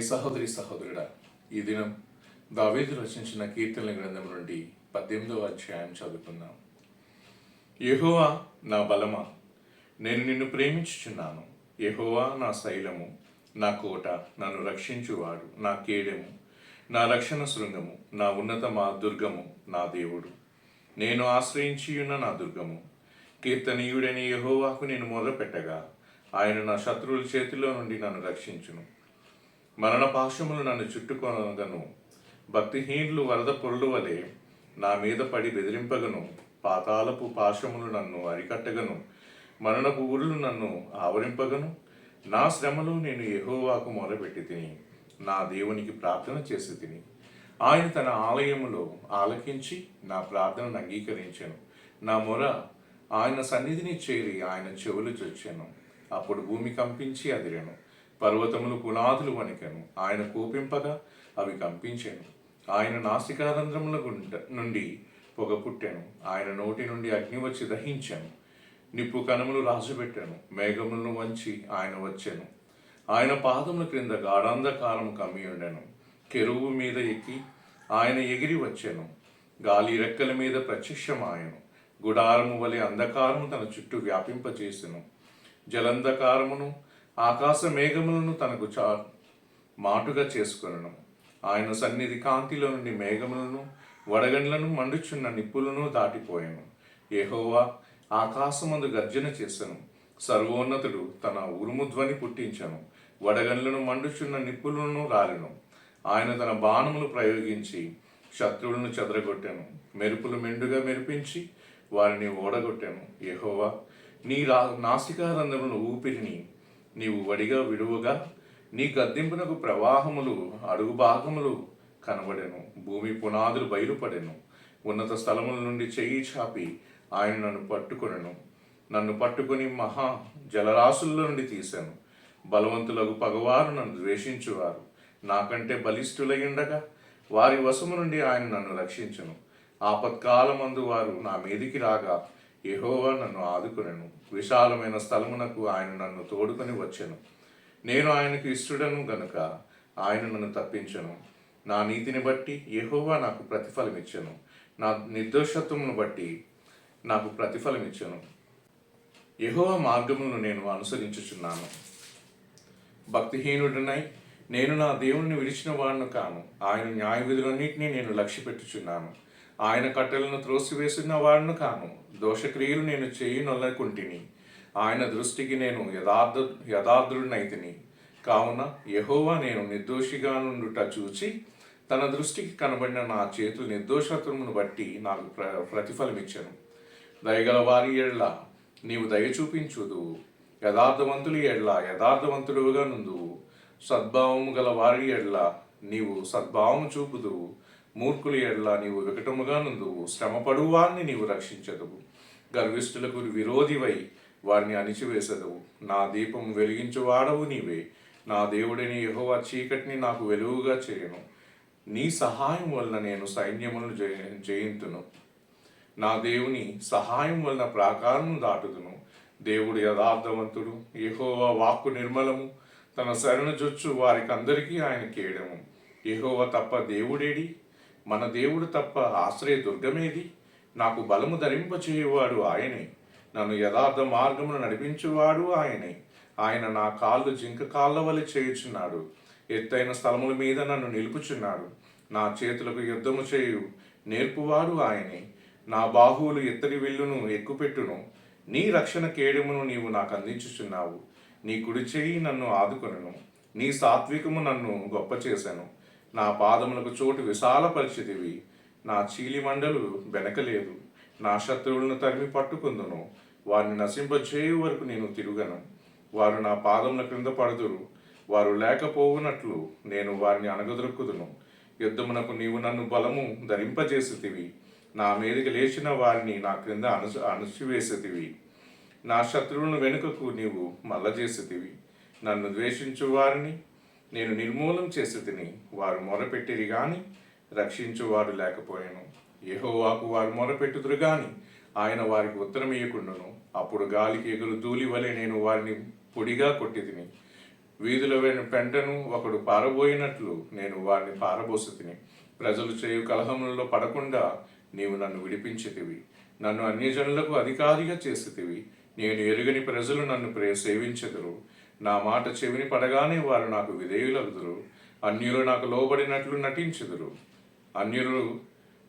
సహోదరి సహోదరుడా, ఈ దినం దావీదు రచించిన కీర్తనల గ్రంథం నుండి 18వ అధ్యాయం చదువుకుందాం. యెహోవా నా బలమా, నేను నిన్ను ప్రేమించుచున్నాను. యెహోవా నా శైలము, నా కోట, నన్ను రక్షించువాడు, నా కేడెము, నా రక్షణ శృంగము, నా ఉన్నతమా దుర్గము, నా దేవుడు, నేను ఆశ్రయించియున్న నా దుర్గము. కీర్తనీయుడని యెహోవాకు నేను మొదలుపెట్టగా ఆయన నా శత్రువుల చేతిలో నుండి నన్ను రక్షించును. మరణ పాశములు నన్ను చుట్టుకొనగను, భక్తిహీనులు వరద పొరలు వలె నా మీద పడి బెదిరింపగను. పాతాళపు పాశములు నన్ను అరికట్టగను, మరణపు ఊరులు నన్ను ఆవరింపగను. నా శ్రమలో నేను యెహోవాకు మొరపెట్టి తిని, నా దేవునికి ప్రార్థన చేసి తిని. ఆయన తన ఆలయములో ఆలకించి నా ప్రార్థనను అంగీకరించెను. నా మొర ఆయన సన్నిధిని చేరి ఆయన చెవులు చొచ్చెను. అప్పుడు భూమి కంపించి అదిరెను, పర్వతములు పునాదులు వణికెను. ఆయన కోపింపగా అవి కంపించెను. ఆయన నాసికారంధ్రముల నుండి పొగ పుట్టెను. ఆయన నోటి నుండి అగ్ని వచ్చి దహించెను. నిప్పు కణములు రాజుపెట్టెను. మేఘములను వంచి ఆయన వచ్చెను. ఆయన పాదముల క్రింద గాఢాంధకారము కమ్మి ఉండెను. కెరువు మీద ఎక్కి ఆయన ఎగిరి వచ్చెను. గాలి రెక్కల మీద ప్రత్యక్షమాయెను. గుడారము వలె అంధకారము తన చుట్టూ వ్యాపింపచేసెను. జలంధకారమును ఆకాశ మేఘములను తనకు మాటుగా చేసుకొనెను. ఆయన సన్నిధి కాంతిలో నుండి మేఘములను, వడగండ్లను, మండుచున్న నిప్పులను దాటిపోయాను. యెహోవా ఆకాశమందు గర్జన చేసెను. సర్వోన్నతుడు తన ఉరుము ధ్వని పుట్టించెను. వడగండ్లను, మండుచున్న నిప్పులను రాలెను. ఆయన తన బాణములు ప్రయోగించి శత్రువులను చెదరగొట్టెను. మెరుపులు మెండుగా మెరిపించి వారిని ఓడగొట్టెను. యెహోవా నీ నాసికారంధ్రములను ఊపిరిని నీవు వడిగా విడువగా, నీ గద్దింపునకు ప్రవాహములు అడుగు భాగములు కనబడెను. భూమి పునాదులు బయలుపడెను. ఉన్నత స్థలముల నుండి చెయ్యి చాపి ఆయన నన్ను పట్టుకొని మహా జలరాశుల్లో నుండి తీశాను. బలవంతులకు పగవారు నన్ను ద్వేషించువారు నాకంటే బలిష్ఠులై ఉండగా వారి వశము నుండి ఆయన నన్ను రక్షించెను. ఆపత్కాలమందు వారు నా మీదికి రాగా యెహోవా నన్ను ఆదుకొనెను. విశాలమైన స్థలమునకు ఆయన నన్ను తోడుకొని వచ్చెను. నేను ఆయనకు ఇష్టడను గనుక ఆయన నన్ను తప్పించెను. నా నీతిని బట్టి యెహోవా నాకు ప్రతిఫలమిచ్చెను. నా నిర్దోషత్వమును బట్టి నాకు ప్రతిఫలమిచ్చెను. యెహోవా మార్గములను నేను అనుసరించుచున్నాను. భక్తిహీనుడినై నేను నా దేవుణ్ణి విడిచిన వాడును కాను. ఆయన న్యాయ విధులన్నింటినీ నేను లక్ష్యపెట్టుచున్నాను. ఆయన కట్టెలను త్రోసివేసిన వాడును కాను. దోషక్రియలు నేను చేయనొల్లకుంటిని. ఆయన దృష్టికి నేను యథార్థుడినైతిని. కావున యెహోవా నేను నిర్దోషిగా నుండుట చూచి తన దృష్టికి కనబడిన నా చేతుల నిర్దోషత్వమును బట్టి నాకు ప్రతిఫలమిచ్చెను. దయగల వారి ఎడ్ల నీవు దయ చూపించుదువు. యథార్థవంతులు ఎడ్ల యథార్థవంతుడుగా నుందువు. సద్భావము గల వారి ఎడ్ల నీవు సద్భావము చూపుదువు. మూర్ఖుల ఎడ్ల నీవు వికటముగా నుందువు. శ్రమపడు వారిని నీవు రక్షించదువు. గర్విష్ఠులకు విరోధివై వారిని అణిచివేసదువు. నా దీపం వెలిగించువాడవు నీవే. నా దేవుడిని యెహోవా చీకటిని నాకు వెలుగుగా చేయను. నీ సహాయం వలన నేను సైన్యములను జయింతును. నా దేవుని సహాయం వలన ప్రాకారము దాటుదును. దేవుడు యథార్థవంతుడు. యెహోవా వాక్కు నిర్మలము. తన శరణు జొచ్చు వారికందరికీ ఆయన కేడము. యెహోవా తప్ప దేవుడేడి? మన దేవుడు తప్ప ఆశ్రయ దుర్గమేది? నాకు బలము ధరింపచేయువాడు ఆయనే. నన్ను యథార్థ మార్గమును నడిపించువాడు ఆయనే. ఆయన నా కాళ్ళు జింక కాళ్ళ వలె చేయుచున్నాడు. ఎత్తైన స్థలముల మీద నన్ను నిలుపుచున్నాడు. నా చేతులకు యుద్ధము చేయు నేర్పువాడు ఆయనే. నా బాహువులు ఎత్తడి విల్లును ఎక్కుపెట్టును. నీ రక్షణ కేడమును నీవు నాకు అందించుచున్నావు. నీ కుడి చేయి నన్ను ఆదుకొనెను. నీ సాత్వికము నన్ను గొప్ప చేశాను. నా పాదములకు చోటు విశాలపరిచితివి. నా చీలి మండలు వెనకలేదు. నా శత్రువులను తరిమి పట్టుకుందును. వారిని నశింపచేయు వరకు నేను తిరుగను. వారు నా పాదముల క్రింద పడుదురు. వారు లేకపోవునట్లు నేను వారిని అణగదొరుకుదును. యుద్ధమునకు నీవు నన్ను బలము ధరింపజేసితివి. నా మీదకి లేచిన వారిని నా క్రింద అణచివేసితివి. నా శత్రువులను వెనుకకు నీవు మల్లజేసితివి. నన్ను ద్వేషించు వారిని నేను నిర్మూలం చేసి తిని. వారు మొరపెట్టిరి గాని రక్షించువారు లేకపోయాను. యెహోవాకు వారు మొరపెట్టుదురు గాని ఆయన వారికి ఉత్తరం ఇయ్యకుండును. అప్పుడు గాలికి ఎగురు ధూళి వలె నేను వారిని పొడిగా కొట్టి తిని. వీధుల పెంటను ఒకడు పారబోయినట్లు నేను వారిని పారబోసితిని. ప్రజలు చేయు కలహములలో పడకుండా నీవు నన్ను విడిపించితివి. నన్ను అన్యజనులకు అధికారిగా చేసితివి. నేను ఎరుగని ప్రజలు నన్ను సేవించెదరు. నా మాట చెవిని పడగానే వారు నాకు విధేయులగుదురు. అన్యులు నాకు లోబడినట్లు నటించెదరు. అన్యులు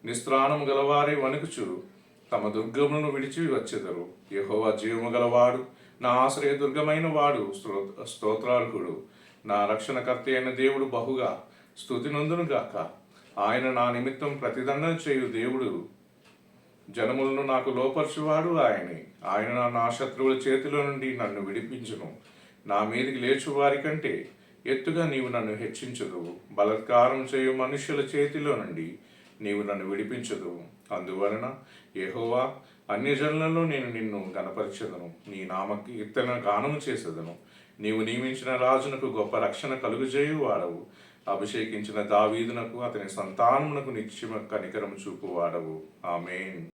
నిస్త్రాణము గలవారే వణుకుచు తమ దుర్గములను విడిచి వచ్చెదరు. యెహోవా జీవము గలవాడు, నా ఆశ్రయ దుర్గమైన వాడు స్తోత్రార్హుడు. నా రక్షణకర్త అయిన దేవుడు బహుగా స్తుతి నొందునుగాక. ఆయన నా నిమిత్తం ప్రతిదండన చేయు దేవుడు. జనములను నాకు లోపరచువాడు ఆయనే. ఆయన నా శత్రువుల చేతిలో నుండి నన్ను విడిపించును. నా మీదికి లేచు వారి కంటే ఎత్తుగా నీవు నన్ను హెచ్చించదువు. బలాత్కారం చేయు మనుష్యుల చేతిలో నుండి నీవు నన్ను విడిపించదువు. అందువలన యెహోవా, అన్యజనులలో నేను నిన్ను గణపరచెదను. నీ నామ కీర్తన గానము చేసేదను. నీవు నియమించిన రాజునకు గొప్ప రక్షణ కలుగుజేయు వాడవు. అభిషేకించిన దావీదునకు అతని సంతానమునకు నిత్యము కనికరము చూపు వాడవు. ఆమేన్.